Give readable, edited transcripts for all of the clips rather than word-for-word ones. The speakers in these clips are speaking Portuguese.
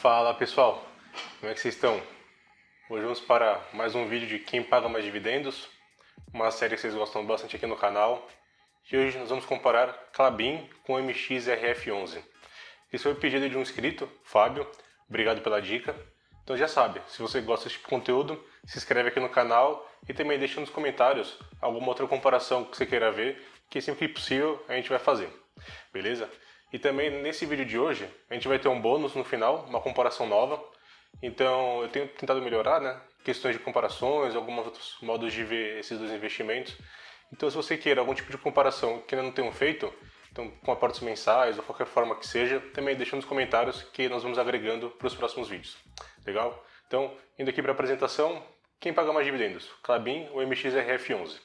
Fala pessoal, como é que vocês estão? Hoje vamos para mais um vídeo de quem paga mais dividendos, uma série que vocês gostam bastante aqui no canal. E hoje nós vamos comparar Klabin com o MXRF11. Esse foi o pedido de um inscrito, Fábio, obrigado pela dica. Então já sabe, se você gosta desse tipo de conteúdo, se inscreve aqui no canal e também deixa nos comentários alguma outra comparação que você queira ver, que sempre que possível a gente vai fazer, beleza? E também nesse vídeo de hoje a gente vai ter um bônus no final, uma comparação nova. Então eu tenho tentado melhorar, né? Questões de comparações, alguns outros modos de ver esses dois investimentos. Então se você queira algum tipo de comparação que ainda não tenham feito, então com aportes mensais ou qualquer forma que seja, também deixa nos comentários que nós vamos agregando para os próximos vídeos. Legal? Então, indo aqui para a apresentação, quem paga mais dividendos? Klabin ou MXRF11?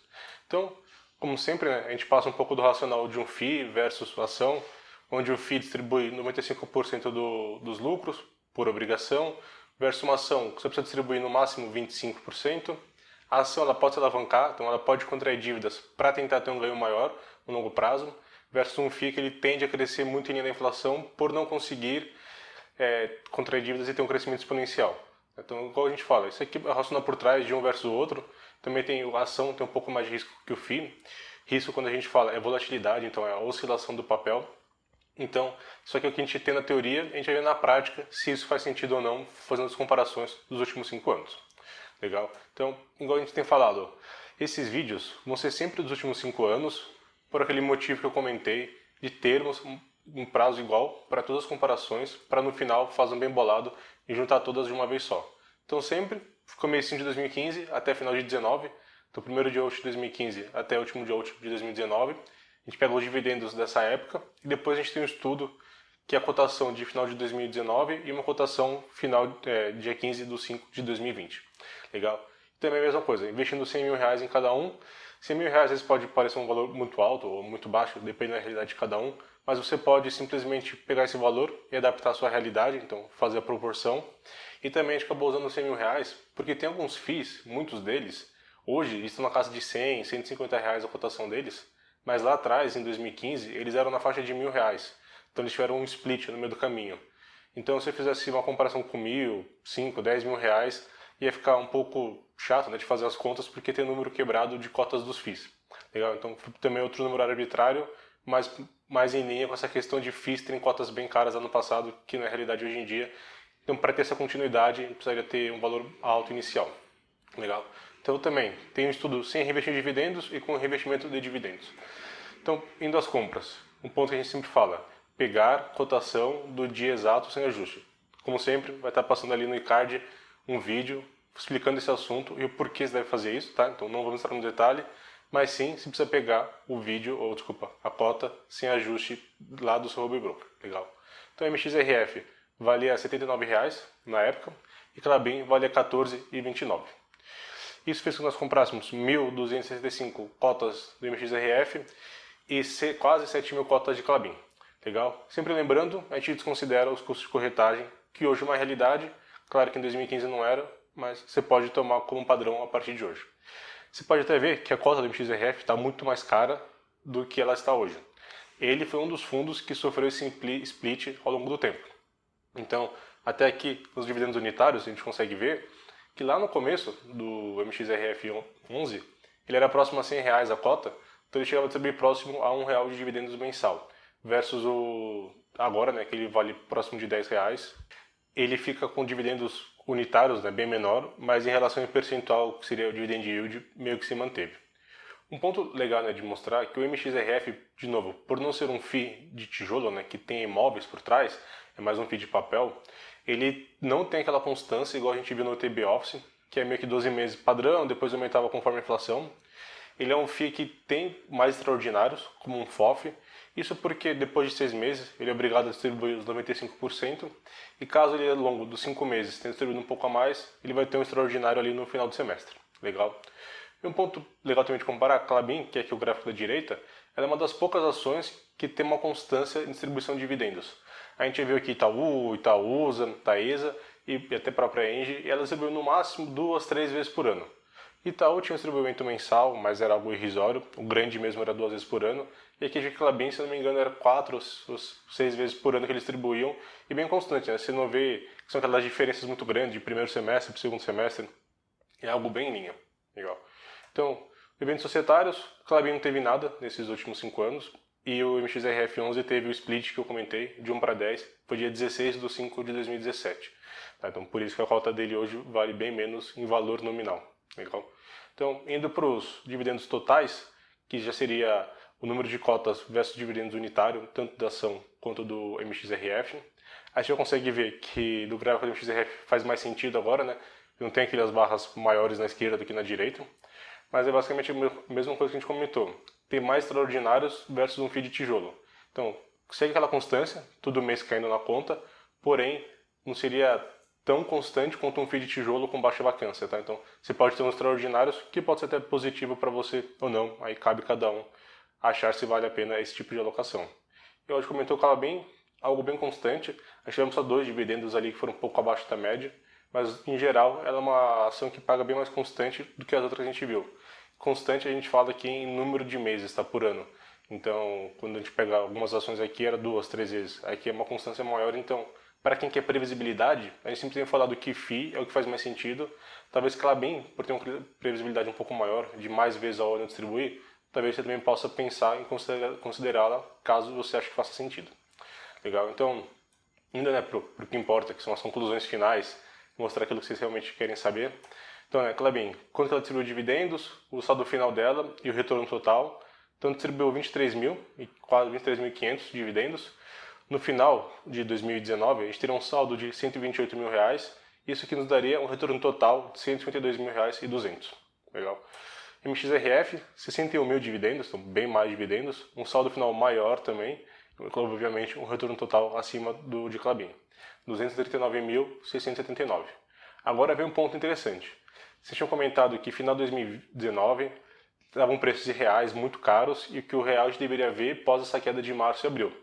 Então, como sempre, né, a gente passa um pouco do racional de um FII versus ação, onde o FII distribui 95% dos lucros por obrigação, versus uma ação que você precisa distribuir no máximo 25%. A ação ela pode se alavancar, então ela pode contrair dívidas para tentar ter um ganho maior no longo prazo, versus um FII que ele tende a crescer muito em linha da inflação por não conseguir contrair dívidas e ter um crescimento exponencial. Então, igual a gente fala, isso aqui é racional por trás de um versus o outro. Também tem a ação, tem um pouco mais de risco que o FII. Risco, quando a gente fala, é volatilidade, então é a oscilação do papel. Então, isso aqui é o que a gente tem na teoria, a gente vai ver na prática se isso faz sentido ou não, fazendo as comparações dos últimos 5 anos. Legal? Então, igual a gente tem falado, esses vídeos vão ser sempre dos últimos 5 anos, por aquele motivo que eu comentei, de termos um prazo igual para todas as comparações, para no final fazer um bem bolado e juntar todas de uma vez só. Então sempre, comecinho de 2015 até final de 2019, então primeiro de outubro de 2015 até o último de outubro de 2019, a gente pega os dividendos dessa época e depois a gente tem um estudo que é a cotação de final de 2019 e uma cotação final dia 15 de 5 de 2020. Legal? Também a mesma coisa, investindo R$100.000 em cada um. R$100.000 às vezes pode parecer um valor muito alto ou muito baixo, depende da realidade de cada um, mas você pode simplesmente pegar esse valor e adaptar à sua realidade, então fazer a proporção. E também a gente acabou usando R$100.000 porque tem alguns FIIs, muitos deles, hoje estão na casa de R$100, R$150 a cotação deles, mas lá atrás, em 2015, eles eram na faixa de R$1.000. Então eles tiveram um split no meio do caminho. Então se você fizesse uma comparação com 1.000, 5, 10 mil reais, ia ficar um pouco chato, né, de fazer as contas porque tem o número quebrado de cotas dos FIIs. Legal? Então também outro número arbitrário, mas mais em linha com essa questão de FIIs terem cotas bem caras ano passado, que não é realidade hoje em dia. Então para ter essa continuidade, a gente precisaria ter um valor alto inicial. Legal? Então também tem um estudo sem reinvestir em dividendos e com reinvestimento de dividendos. Então, indo às compras, um ponto que a gente sempre fala, pegar cotação do dia exato sem ajuste. Como sempre, vai estar passando ali no iCard um vídeo explicando esse assunto e o porquê você deve fazer isso, tá? Então não vamos entrar no detalhe, mas sim, você precisa pegar o vídeo, ou desculpa, a cota sem ajuste lá do seu hobby broker, legal? Então a MXRF valia R$79 na época e Klabin valia R$14,29. Isso fez com que nós comprássemos 1.265 cotas do MXRF e quase 7.000 cotas de Klabin. Legal? Sempre lembrando, a gente desconsidera os custos de corretagem, que hoje é uma realidade. Claro que em 2015 não era, mas você pode tomar como padrão a partir de hoje. Você pode até ver que a cota do MXRF está muito mais cara do que ela está hoje. Ele foi um dos fundos que sofreu esse split ao longo do tempo. Então, até aqui nos dividendos unitários, a gente consegue ver que lá no começo do MXRF11, ele era próximo a R$100 a cota, então ele chegava a ser próximo a R$1 de dividendos mensal, versus o agora, né, que ele vale próximo de R$10, ele fica com dividendos unitários, né, bem menor, mas em relação ao percentual, que seria o dividend yield, meio que se manteve. Um ponto legal, né, de mostrar é que o MXRF, de novo, por não ser um FII de tijolo, né, que tem imóveis por trás, é mais um FII de papel, ele não tem aquela constância igual a gente viu no TB Office, que é meio que 12 meses padrão, depois aumentava conforme a inflação. Ele é um FII que tem mais extraordinários, como um FOF, isso porque depois de 6 meses ele é obrigado a distribuir os 95%, e caso ele ao longo dos 5 meses tenha distribuído um pouco a mais, ele vai ter um extraordinário ali no final do semestre. Legal? E um ponto legal também de comparar, a Klabin, que é aqui o gráfico da direita, ela é uma das poucas ações que tem uma constância em distribuição de dividendos. A gente viu aqui Itaú, Itaúsa, Taesa e até a própria Engie, e ela distribuiu no máximo 2, 3 vezes por ano. Itaú tinha um distribuimento mensal, mas era algo irrisório. O grande mesmo era 2 vezes por ano. E aqui a Klabin, se não me engano, era 4 ou 6 vezes por ano que eles distribuíam. E bem constante, né? Você não vê que são aquelas diferenças muito grandes de primeiro semestre para o segundo semestre. É algo bem em linha. Legal. Então, eventos societários, Klabin não teve nada nesses últimos 5 anos. E o MXRF11 teve o split que eu comentei, de 1 para 10. Foi dia 16 de 5 de 2017. Tá? Então, por isso que a cota dele hoje vale bem menos em valor nominal. Legal? Então, indo para os dividendos totais, que já seria o número de cotas versus dividendos unitário, tanto da ação quanto do MXRF. A gente já consegue ver que do gráfico do MXRF faz mais sentido agora, né? Não tem aquelas barras maiores na esquerda do que na direita. Mas é basicamente a mesma coisa que a gente comentou. Tem mais extraordinários versus um FII de tijolo. Então, segue aquela constância, todo mês caindo na conta, porém, não seria tão constante quanto um FII de tijolo com baixa vacância, tá? Então, você pode ter uns extraordinários que pode ser até positivo para você ou não, aí cabe cada um achar se vale a pena esse tipo de alocação. E hoje comentou que ela bem, algo bem constante, nós tivemos só 2 dividendos ali que foram um pouco abaixo da média, mas em geral ela é uma ação que paga bem mais constante do que as outras que a gente viu. Constante a gente fala aqui em número de meses, tá, por ano. Então, quando a gente pega algumas ações aqui, era 2, 3 vezes. Aqui é uma constância maior, então para quem quer previsibilidade, a gente sempre tem falado que FII é o que faz mais sentido. Talvez Klabin, por ter uma previsibilidade um pouco maior, de mais vezes ao ano distribuir, talvez você também possa pensar em considerá-la caso você ache que faça sentido. Legal? Então, indo, né, pro que importa, que são as conclusões finais, mostrar aquilo que vocês realmente querem saber. Então, né, Klabin, quanto ela distribuiu dividendos, o saldo final dela e o retorno total. Então, distribuiu 23 mil e quase 23.500 dividendos. No final de 2019, a gente teria um saldo de 128 mil reais. Isso que nos daria um retorno total de 152 mil reais e 200. Legal. MXRF, 61 mil dividendos, então bem mais dividendos. Um saldo final maior também. Obviamente, um retorno total acima do de Klabin. 239.679. Agora vem um ponto interessante. Vocês tinham comentado que final de 2019 estavam preços de reais muito caros e que o real já deveria ver pós essa queda de março e abril.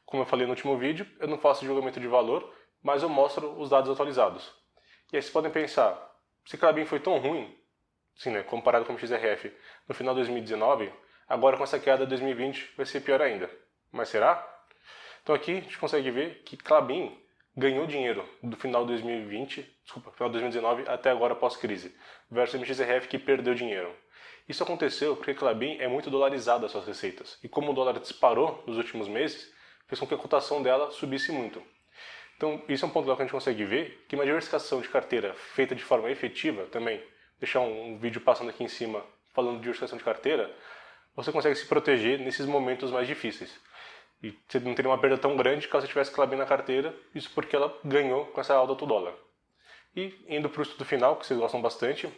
Como eu falei no último vídeo, eu não faço julgamento de valor, mas eu mostro os dados atualizados. E aí vocês podem pensar, se Klabin foi tão ruim, assim, né, comparado com o XRF no final de 2019, agora com essa queda de 2020 vai ser pior ainda. Mas será? Então aqui a gente consegue ver que Klabin ganhou dinheiro do final de 2020, final de 2019 até agora pós-crise, versus o MXRF que perdeu dinheiro. Isso aconteceu porque Klabin é muito dolarizada as suas receitas, e como o dólar disparou nos últimos meses, fez com que a cotação dela subisse muito. Então isso é um ponto legal que a gente consegue ver, que uma diversificação de carteira feita de forma efetiva, também, deixar um vídeo passando aqui em cima falando de diversificação de carteira, você consegue se proteger nesses momentos mais difíceis. E você não teria uma perda tão grande caso você tivesse Klabin na carteira, isso porque ela ganhou com essa alta do dólar. E indo para o estudo final, que vocês gostam bastante,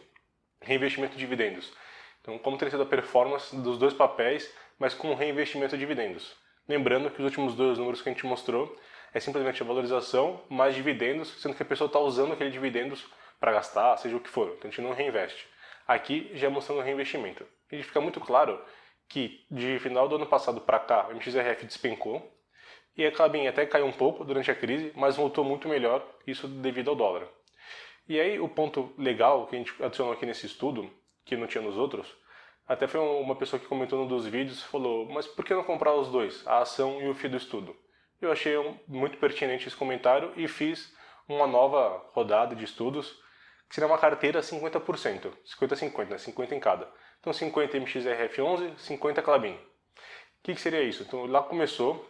reinvestimento de dividendos. Então, como tem sido a performance dos dois papéis, mas com reinvestimento de dividendos. Lembrando que os últimos 2 números que a gente mostrou é simplesmente a valorização mais dividendos, sendo que a pessoa está usando aquele dividendos para gastar, seja o que for, então a gente não reinveste. Aqui já mostrando o reinvestimento. E fica muito claro que de final do ano passado para cá, o MXRF despencou, e a Klabin até caiu um pouco durante a crise, mas voltou muito melhor, isso devido ao dólar. E aí o ponto legal que a gente adicionou aqui nesse estudo, que não tinha nos outros, até foi uma pessoa que comentou num dos vídeos, falou, mas por que não comprar os dois, a ação e o FII do estudo? Eu achei muito pertinente esse comentário e fiz uma nova rodada de estudos, que seria uma carteira 50%, 50-50, né? 50 em cada. Então 50 MXRF11, 50 Klabin. O que seria isso? Então lá começou,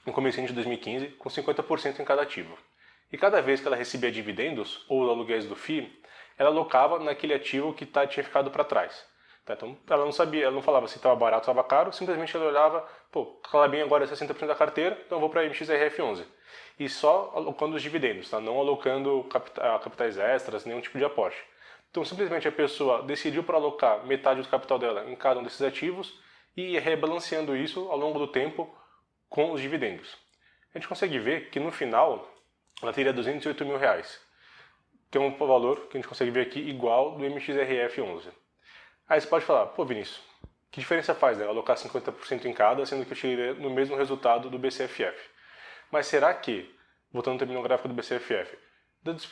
no começo de 2015, com 50% em cada ativo. E cada vez que ela recebia dividendos ou aluguéis do FII, ela alocava naquele ativo que tinha ficado para trás. Então ela não sabia, ela não falava se estava barato ou estava caro, simplesmente ela olhava, pô, Klabin agora é 60% da carteira, então eu vou para MXRF11. E só alocando os dividendos, tá? Não alocando capitais extras, nenhum tipo de aporte. Então simplesmente a pessoa decidiu para alocar metade do capital dela em cada um desses ativos e ia rebalanceando isso ao longo do tempo com os dividendos. A gente consegue ver que no final ela teria 208 mil reais, que é um valor que a gente consegue ver aqui igual do MXRF11. Aí você pode falar, pô Vinícius, que diferença faz, né, alocar 50% em cada, sendo que eu cheguei no mesmo resultado do BCFF? Mas será que, voltando também no gráfico do BCFF,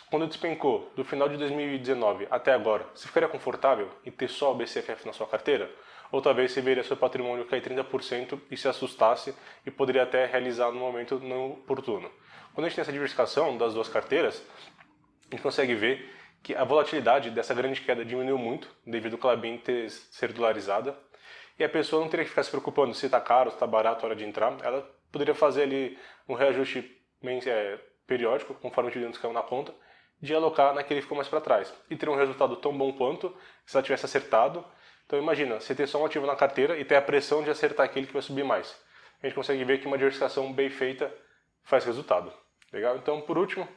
Quando despencou do final de 2019 até agora, você ficaria confortável em ter só o BCFF na sua carteira? Ou talvez você veria seu patrimônio cair 30% e se assustasse e poderia até realizar no momento não oportuno. Quando a gente tem essa diversificação das duas carteiras, a gente consegue ver que a volatilidade dessa grande queda diminuiu muito devido ao Klabin ser dolarizada e a pessoa não teria que ficar se preocupando se está caro, se está barato a hora de entrar. Ela poderia fazer ali um reajuste periódico, conforme os dividendos caiu na conta, de alocar naquele que ficou mais para trás e ter um resultado tão bom quanto se ela tivesse acertado. Então imagina, você ter só um ativo na carteira e ter a pressão de acertar aquele que vai subir mais. A gente consegue ver que uma diversificação bem feita faz resultado. Legal? Então, por último,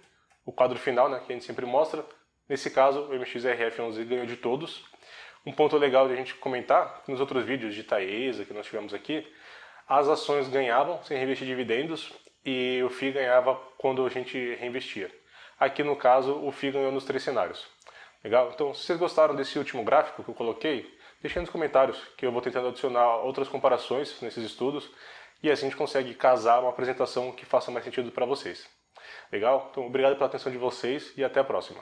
o quadro final, né, que a gente sempre mostra. Nesse caso, o MXRF11 ganhou de todos. Um ponto legal de a gente comentar, nos outros vídeos de Taesa que nós tivemos aqui, as ações ganhavam sem reinvestir dividendos e o FII ganhava quando a gente reinvestia. Aqui no caso, o FII ganhou nos 3 cenários. Legal? Então, se vocês gostaram desse último gráfico que eu coloquei, deixem nos comentários, que eu vou tentando adicionar outras comparações nesses estudos, e assim a gente consegue casar uma apresentação que faça mais sentido para vocês. Legal? Então, obrigado pela atenção de vocês e até a próxima.